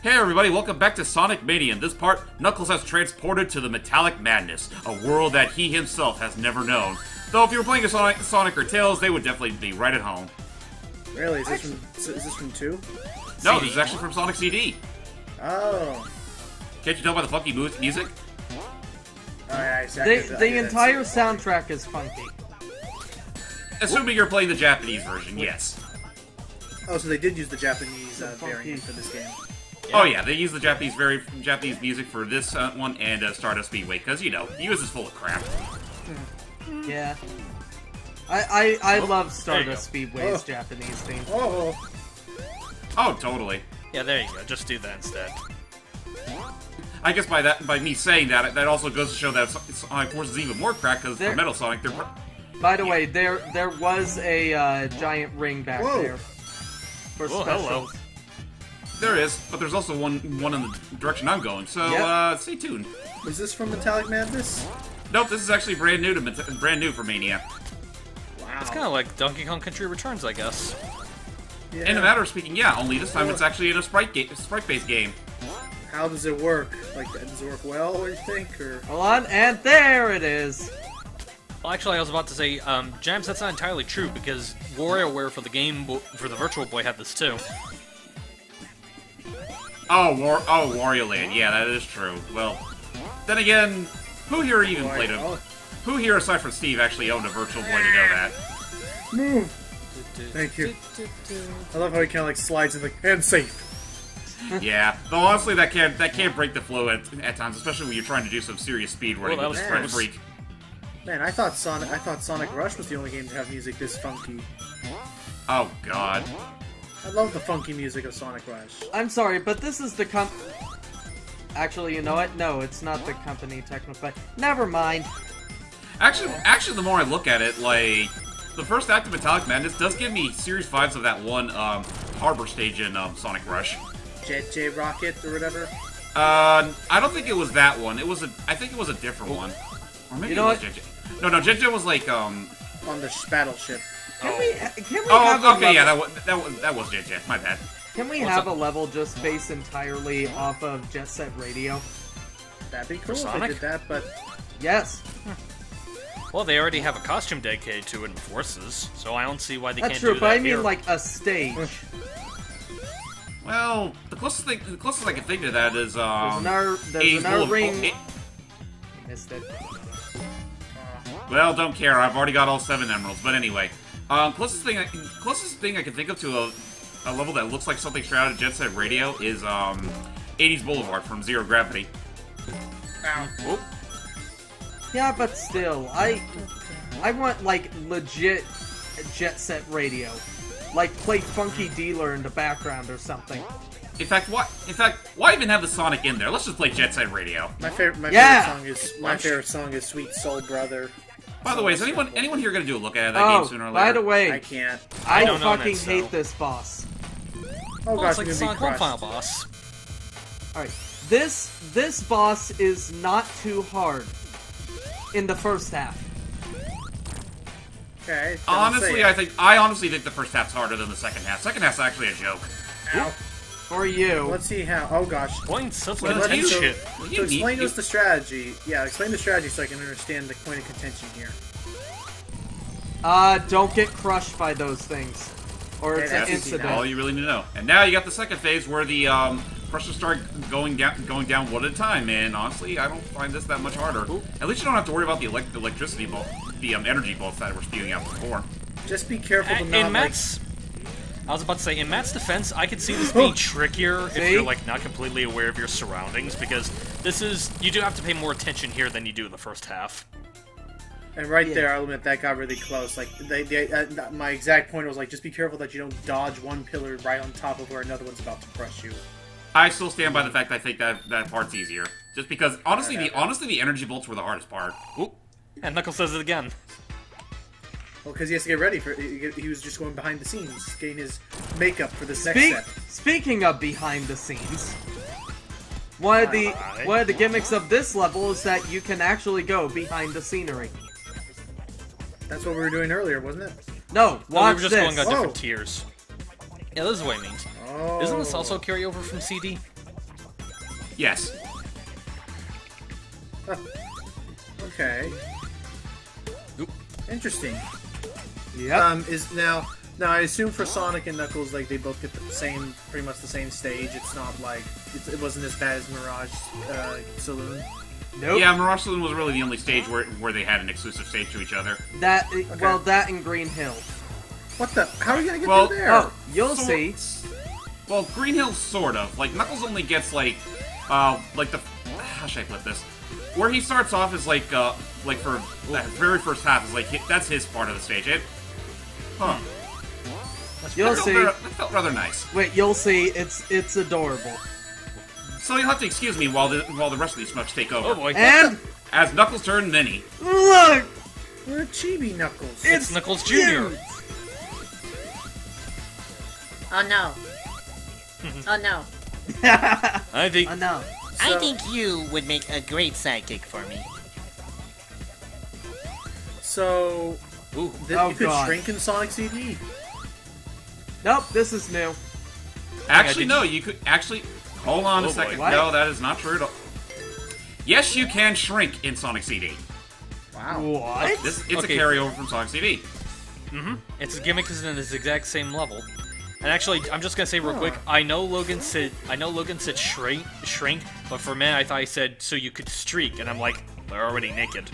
Hey everybody, welcome back to Sonic Mania. In this part, Knuckles has transported to the Metallic Madness, a world that he himself has never known. Though if you were playing a Sonic or Tails, they would definitely be right at home. Really? Is this from 2? No, this is actually from Sonic CD. Oh. Can't you tell by the funky music? Oh yeah, exactly. The entire soundtrack is funky. Assuming you're playing the Japanese version, yes. Oh, so they did use the Japanese variant for this game. Yeah. Oh yeah, they use the Japanese music for this one and Stardust Speedway, because, you know, the US is full of crap. Yeah. I love Stardust Speedway's Japanese theme. Oh, totally. Yeah, there you go. Just do that instead. I guess by me saying that, that also goes to show that Sonic Force is even more cracked, because for Metal Sonic, they're... By the way, there was a giant ring back there. For specials. There is, but there's also one in the direction I'm going, so stay tuned. Is this from Metallic Madness? Nope, this is actually brand new for Mania. Wow. It's kind of like Donkey Kong Country Returns, I guess. Yeah. In a matter of speaking, yeah, only this time it's actually in a sprite-based game. How does it work? Like, does it work well, or you think, or... Hold on, and there it is! Well, actually, I was about to say, Jams, that's not entirely true, because WarioWare for the Virtual Boy had this too. Wario Land, yeah, that is true. Well, then again, who here even played a... Who here, aside from Steve, actually owned a Virtual Boy to know that? Move! Thank you. I love how he kind of like slides in the and safe. Yeah, though honestly, that can't break the flow at times, especially when you're trying to do some serious speed running with the Sprite Freak. Man, I thought Sonic Rush was the only game to have music this funky. Oh God. I love the funky music of Sonic Rush. I'm sorry, but this is the Actually, you know what? No, it's not the company technically. Never mind. Actually, the more I look at it, like, the first act of Metallic Madness does give me serious vibes of that one harbor stage in Sonic Rush. J Rocket or whatever. I don't think it was that one. I think it was a different one. Or maybe it was JJ. No, JJ was like on the battleship. Can we have a okay, level? yeah, that was JJ. My bad. Can we have a level just based entirely off of Jet Set Radio? That'd be cool if Sonic? they did that, but... Yes. Well, they already have a costume dedicated to it in Forces, so I don't see why they can't do that. That's true, but I mean here. like a stage. Well, the closest I can think to that is There's another ring. Missed it. Well, don't care. I've already got all 7 emeralds. But anyway, closest thing I can think of to a level that looks like something straight out of Jet Set Radio is 80s Boulevard from Zero Gravity. Ow. Yeah, but still, I want like legit Jet Set Radio, like play Funky Dealer in the background or something. In fact, why even have the Sonic in there? Let's just play Jet Set Radio. My favorite song is Sweet Soul Brother. By the way, is anyone here gonna do a look at that game sooner or later? By the way, I can't. I don't know, fucking man, hate this boss. Oh Well, gosh, it's like I'm the gonna be Sonic 1 crushed. final boss. Alright, this boss is not too hard in the first half. Okay. Honestly, I honestly think the first half's harder than the second half. Second half's actually a joke. Ow. For you. Let's see how. Oh gosh. Points of Well, contention. So explain to us the strategy. Yeah, explain the strategy so I can understand the point of contention here. Don't Get crushed by those things. Or it's an That's incident. all you really need to know. And now you got the second phase where the pressures start going down one at a time. And honestly, I don't find this that much harder. At least you don't have to worry about the electricity bolt, the energy bolts that were spewing out before. Just be careful to In not Matt's... I was about to say, in Matt's defense, I could see this being trickier if you're, like, not completely aware of your surroundings, because you do have to pay more attention here than you do in the first half. And there, I'll admit, that got really close. Like, my exact point was, like, just be careful that you don't dodge one pillar right on top of where another one's about to crush you. I still stand by the fact that I think that part's easier. Just because, honestly, the energy bolts were the hardest part. Ooh. And Knuckles says it again. Well, because he has to get ready for. He was just going behind the scenes, getting his makeup for this next set. Speaking of behind the scenes, one of the gimmicks of this level is that you can actually go behind the scenery. That's what we were doing earlier, wasn't it? No, watch we were just this. going on different tiers. Yeah, this is what it means. Oh. Isn't this also a carryover from CD? Yes. Okay. Oop. Interesting. Yep. Is now I assume for Sonic and Knuckles, like they both get the same, pretty much the same stage. It's not like it wasn't as bad as Mirage Saloon. Nope. Yeah, Mirage Saloon was really the only stage where they had an exclusive stage to each other. Well, that and Green Hill. What the? How are you gonna get Well, through there? Oh, you'll So- see. Well, Green Hill sort of. Like Knuckles only gets like the how should I put this? Where he starts off is like for that very first half is like that's his part of the stage. You'll see. That felt rather nice. Wait, you'll see. It's adorable. So you'll have to excuse me while the rest of these smucks take over. Oh boy. And As Knuckles turn Mini. look, We're Chibi Knuckles. It's Knuckles Jr. cute. Oh no. Oh no. I think Oh no. I think you would make a great sidekick for me. So Ooh. Oh, you could God. shrink in Sonic CD. Nope, this is new. Actually, did no. You could actually hold on Oh, a boy. second. What? No, that is not true at all. Yes, you can shrink in Sonic CD. Wow. What? It's Okay. a carryover from Sonic CD. its gimmick is in this exact same level. And actually, I'm just gonna say real quick. I know Logan said shrink, but for me, I thought he said so you could streak, and I'm like, they're already naked.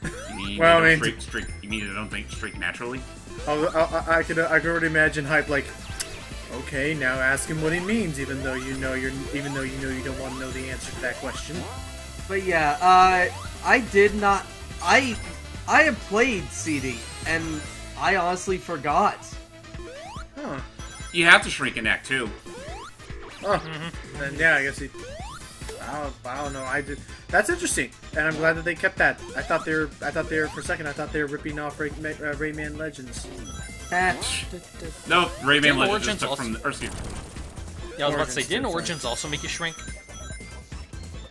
You mean Well, they I don't mean- streak? You mean they don't think streak naturally? I could already imagine Hype like, okay, now ask him what he means, even though you know you don't want to know the answer to that question. But yeah, I did not. I have played CD, and I honestly forgot. Huh. You have to shrink in Act 2. Oh. Then yeah, I guess he. I don't know. I did. That's interesting, and I'm glad that they kept that. I thought they were for a second. I thought they were ripping off Rayman Legends. Eh. No, Rayman Didn't Legends Origins just took also- from the Earthscape. Yeah, I was about to say, Origins didn't too, Origins also make you shrink?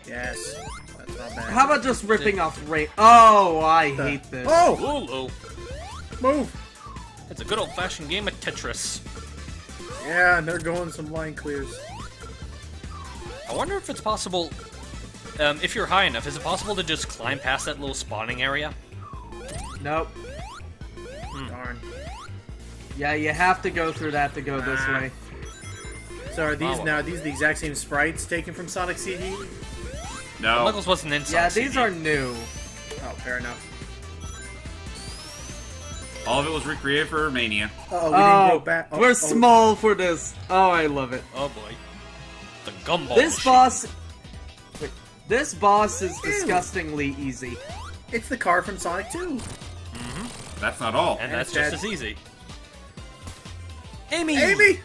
Yes, that's not bad. How about just ripping off Ray? Oh, I hate this. Oh, Ooh, move! it's a good old-fashioned game of Tetris. Yeah, and they're going some line clears. I wonder if it's possible, if you're high enough, is it possible to just climb past that little spawning area? Nope. Darn. Yeah, you have to go through that to go this way. So are these Oh. now? Are these the exact same sprites taken from Sonic CD? No. Knuckles wasn't in Yeah, Sonic these CD. are new. Oh, fair enough. All of it was recreated for Mania. Uh-oh, we didn't go Oh, back. we're small for this. Oh, I love it. Oh boy. The gumball This machine. boss. Wait, this boss is disgustingly easy. It's the car from Sonic 2. That's not all. And that's it's just dead. as easy. Amy! Amy!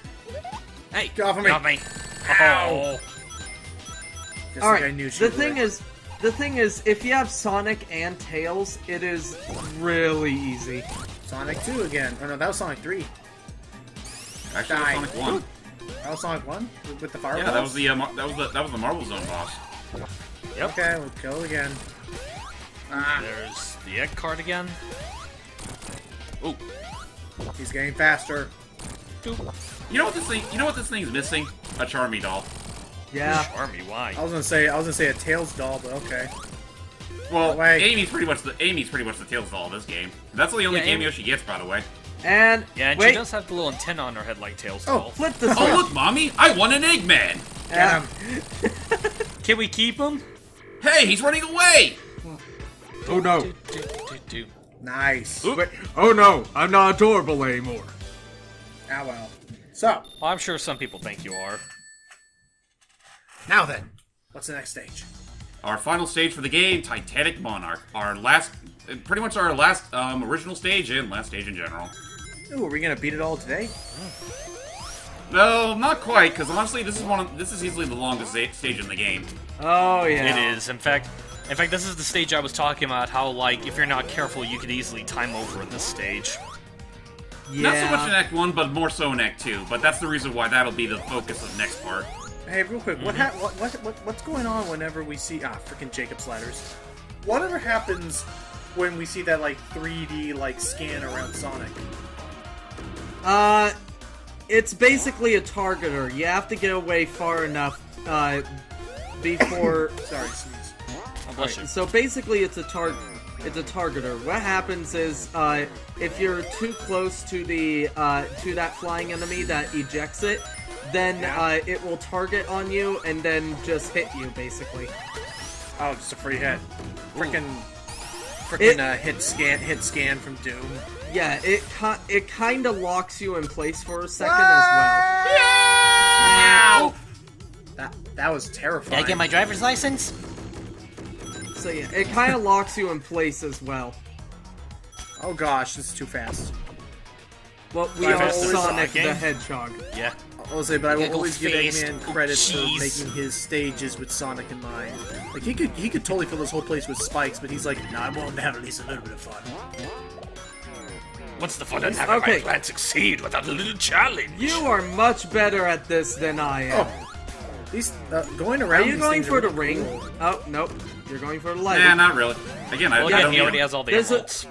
Hey! Get off of me. Get off me! Ow. Oh. Just All like right. I knew she The would. thing is, if you have Sonic and Tails, it is really easy. Sonic 2 again. Oh no, that was Sonic 3. Actually, that was Sonic 1. That was Sonic 1 with the fireballs. Yeah, that was the Marble Zone boss. Yep. Okay, we'll kill again. Ah, There's the egg card again. Ooh. he's getting faster. You know what this thing's missing? A Charmy doll. Yeah. Charmy, why? I was gonna say a Tails doll, but okay. Well, Wait. Amy's pretty much the Tails doll of this game. That's the only Yeah, cameo Amy- she gets, by the way. And Yeah, and wait, she does have the little antenna on her head like Tails Oh, doll. flip the Oh, switch. look, Mommy! I won an Eggman! Yeah. Can we keep him? Hey, he's running away! Oh no. Do. Nice. Oop. Wait. Oh no, I'm not adorable anymore. Ah well. So Well, I'm sure some people think you are. now then, what's the next stage? Our final stage for the game, Titanic Monarch. Pretty much our last original stage and last stage in general. Ooh, are we gonna beat it all today? No, not quite, because honestly, this is easily the longest stage in the game. Oh yeah. It is. In fact, this is the stage I was talking about. How, like, if you're not careful, you could easily time over in this stage. Yeah. Not so much in Act 1, but more so in Act 2. But that's the reason why that'll be the focus of the next part. Hey, real quick, what's going on whenever we see freaking Jacob's ladders? Whatever happens when we see that like 3D like scan around Sonic? It's basically a targeter. You have to get away far enough before. Sorry, sneeze. Oh, bless you. So basically, it's a targeter. What happens is, if you're too close to the to that flying enemy that ejects it, then it will target on you and then just hit you, basically. Oh, just a free hit. Frickin' hit scan from Doom. Yeah, it kind of locks you in place for a second as well. Ow! That was Did terrifying. I get my driver's license? So yeah, it kind of locks you in place as well. Oh gosh, this is too fast. Well, we Right, are fast as Sonic Sonic. the Hedgehog. Yeah. I'll say, but I will Giggle always give face. Eggman credit for Jeez. making his stages with Sonic in mind. Like he could totally fill this whole place with spikes, but he's like, nah, I want to have at least a little bit of fun. What's the fun in having Okay. my plan succeed without a little challenge? You are much better at this than I am. Oh, these going Are around. you these going things for are the really ring? cool. Oh, nope. You're going for the light. Nah, not really. Again, I Well, I again, don't he need already them. has all the There's a- emeralds.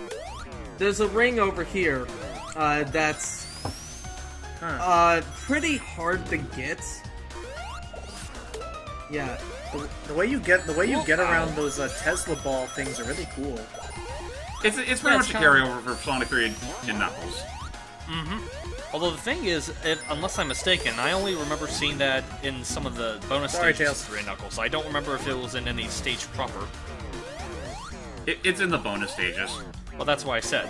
There's a ring over here that's pretty hard to get. Yeah. The way you get around those Tesla ball things are really cool. It's pretty it's much a kinda- carryover for Sonic 3 and Knuckles. Although the thing is, unless I'm mistaken, I only remember seeing that in some of the bonus Sorry, stages Tails. of 3 Knuckles. I don't remember if it was in any stage proper. It's in the bonus stages. Well, that's why I said.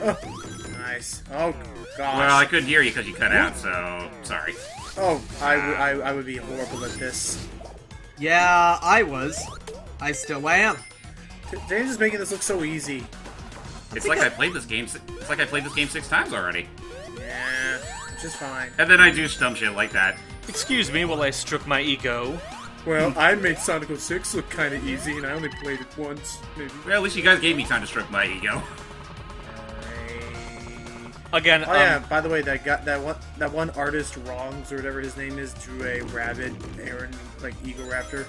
Nice. Oh gosh. Well, I couldn't hear you because you cut out, so sorry. Oh, I would be horrible at this. Yeah, I was. I still am. James is making this look so easy. It's like I played this game. It's like I played this game 6 times already, Yeah, which is fine. and then I do dumb shit like that. Excuse me while I stroke my ego. Well, I made Sonic 06 look kind of easy, and I only played it once, maybe. Well, at least you guys gave me time to stroke my ego. Again, Oh yeah, by the way, that one artist Wrongs or whatever his name is drew a rabbit Aaron like Eagle Raptor.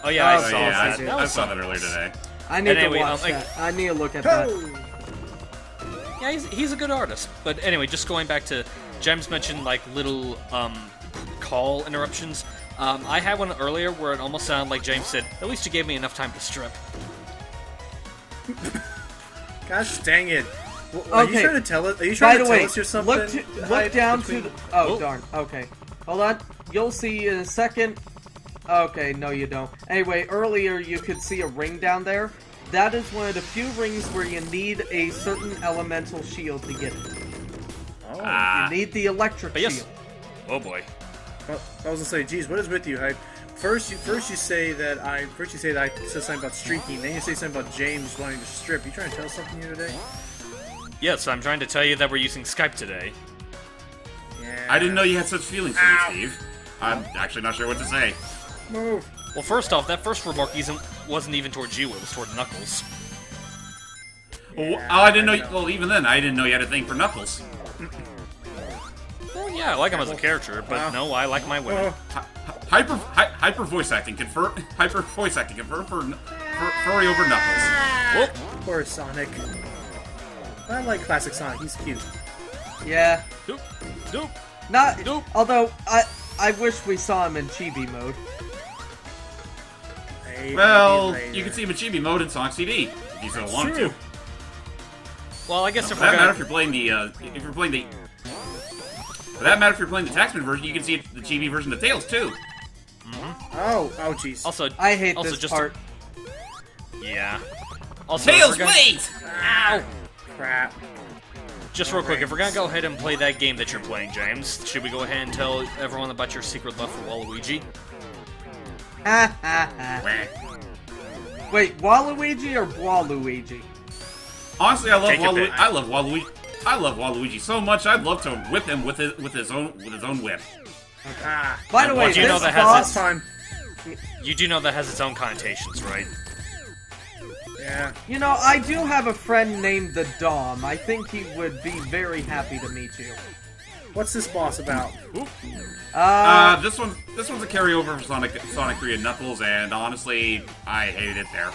oh yeah, I Oh, saw yeah, that. I- That I was saw fun. that earlier today. I need And anyway, to watch like- that. I need to look at that. Yeah, he's a good artist. But anyway, just going back to James mentioned like little call interruptions. I had one earlier where it almost sounded like James said, "At least you gave me enough time to strip." Gosh dang it! Are you Okay. trying to tell us? Are you By trying the to way, tell us you're something? look down to between- the. Oh, Oh. darn. Okay. Hold on. You'll see in a second. Okay, no, you don't. Anyway, earlier you could see a ring down there. That is one of the few rings where you need a certain elemental shield to get it. Oh, You need the electric But yes. shield. Oh boy. well, I was gonna say, geez, what is with you, Hype? First you say that I said something about streaking. Then you say something about James wanting to strip. You trying to tell us something here today? Yes, I'm trying to tell you that we're using Skype today. Yeah. I didn't know you had such feelings for me, Steve. I'm actually not sure what to say. Move. Well, first off, that first remark wasn't even towards you; it was toward Knuckles. Well, Yeah, I didn't know. I know. Well, even then, I didn't know you had a thing for Knuckles. Well, yeah, I like him as a character, but Wow. no, I like my women. Oh, Hyper voice acting confirm. Hyper voice acting confirm for furry over Knuckles. Whoop. poor Sonic. I like classic Sonic. He's cute. Yeah. Doop. Doop. Not. Nope. Although I wish we saw him in chibi mode. Maybe Well, later. you can see him in Chibi mode in Sonic CD if you so wanted true. to. Well, I guess For if that we're matter, gonna... if you're playing the for that matter, if you're playing the Taxman version, you can see the Chibi version of Tails too. Oh, jeez. Also, I hate also this just part. Yeah. Also, if Tails, we're gonna- wait! Ow! Crap. Just real quick, if we're gonna go ahead and play that game that you're playing, James, should we go ahead and tell everyone about your secret love for Waluigi? Ha ha ha. Wait, Waluigi or Waluigi? Honestly, I love Take your Waluigi. pick. I love Waluigi. I love Waluigi so much. I'd love to whip him with his own whip. Ah. By the way, Well, do you know this that has boss. Last time. You do know that has its own connotations, right? Yeah. You know, I do have a friend named the Dom. I think he would be very happy to meet you. What's this boss about? This one's a carryover for Sonic 3 and Knuckles, and honestly, I hated it there.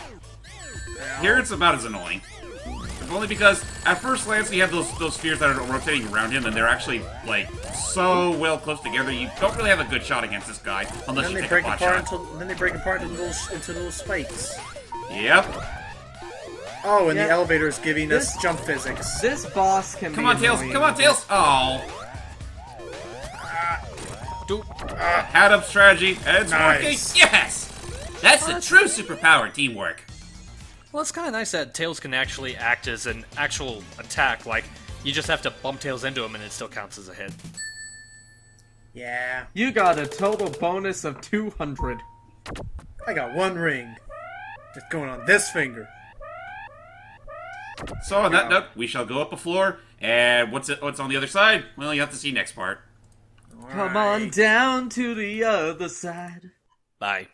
Here it's about as annoying. Only because at first glance you have those spheres that are rotating around him, and they're actually like so well close together. You don't really have a good shot against this guy unless you take a pot shot. Then they break apart into little spikes. Yep. Oh, and the elevator is giving us jump physics. This boss can Come be on, Tails! annoying. Come on, Tails! Oh. Dude. Had up strategy, and it's Nice. working. Yes. That's the true superpower teamwork. Well, it's kind of nice that Tails can actually act as an actual attack. Like, you just have to bump Tails into him and it still counts as a hit. Yeah. You got a total bonus of 200. I got one ring. It's going on this finger. So on that note, we shall go up a floor, and what's on the other side? Well, you have to see next part. Come on down to the other side. Bye.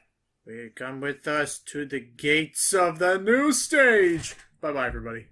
Come with us to the gates of the new stage. Bye-bye, everybody.